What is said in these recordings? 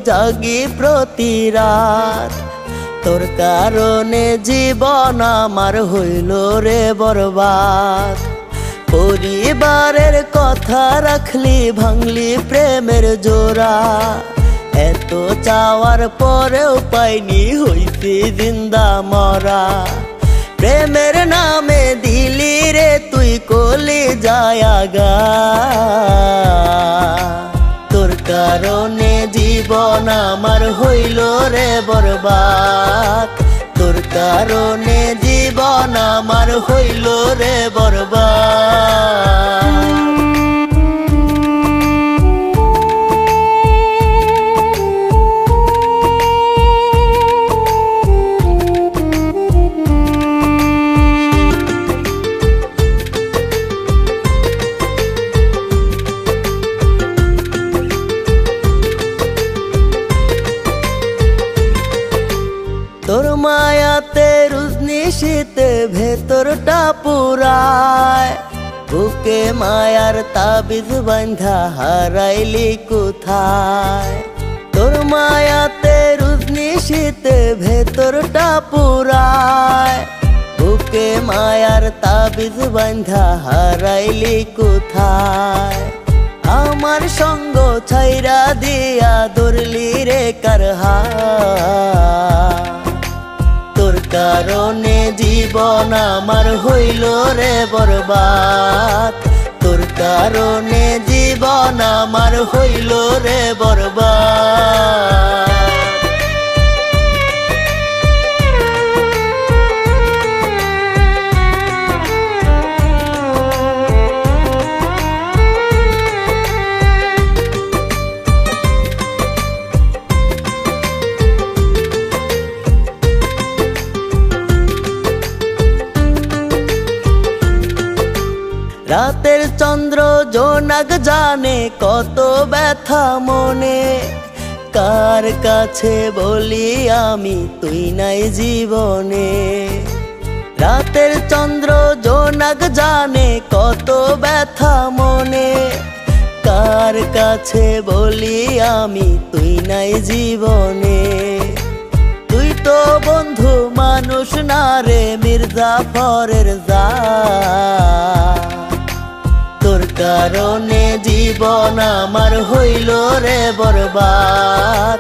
জাগি প্রতি রাত। তোর কারণে জীবন আমার হইল রে বরবাদ। পরিবারের কথা রাখলি, ভাঙলি প্রেমের জোড়া। এত চাওয়ার পরেও পাইনি, হইছি জিন্দা মরা। প্রেমের নামে দিলি রে তুই কলি জায়গা। তোর কারণে জীবন আমার হইল রে বরবাদ। তোর কারণে জীবন আমার হইল রে বরবাদ। তোর মায়াতে রুজনি শীতে ভেতরটা পুরায়। বুকে মায়ার তাবিজ বাঁধা হারাইলি কোথায়। তোর মায়াতে রুজনি শীতে ভেতরটা পুরায়। বুকে মায়ার তাবিজ বাঁধা হারাইলি কোথায়। আমার সঙ্গ ছাইরা দিয়া দৌড়লি রে কারহা। তোর কারণে জীবন আমার হইল রে বরবাদ। তোর কারণে জীবন আমার হইল রে বরবাদ। রাতের চন্দ্র জোনাক জানে কত ব্যথা মনে। কার কাছে বলি আমি তুই নাই জীবনে। রাতের চন্দ্র জোনাক জানে কত ব্যথা মনে। কার কাছে বলি আমি তুই নাই জীবনে। তুই তো বন্ধু মানুষ না রে মির্জাফরের জাত। তোর কারণে জীবন আমার হইল রে বরবাদ।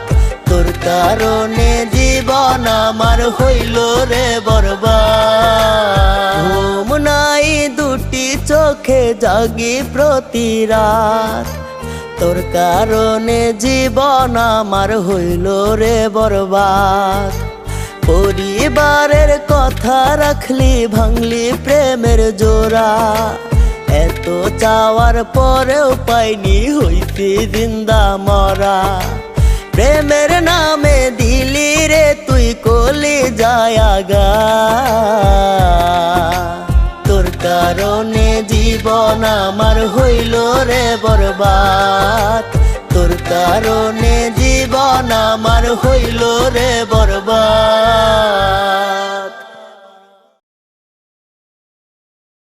তোর কারণে জীবন আমার হইল রে বরবাদ। ঘুম নাই দুটি চোখে জাগি প্রতি রাত। তোর কারণে জীবন আমার হইল রে বরবাদ। পরিবারের কথা রাখলি, ভাঙলি প্রেমের জোড়া। এত চাওয়ার পরেও পাইনি, হইছি জিন্দা মরা। প্রেমের নামে দিলি রে তুই কলি জায়গা। তোর কারণে জীবন আমার হইল রে বরবাদ। তোর কারণে জীবন আমার হইল রে বরবাদ।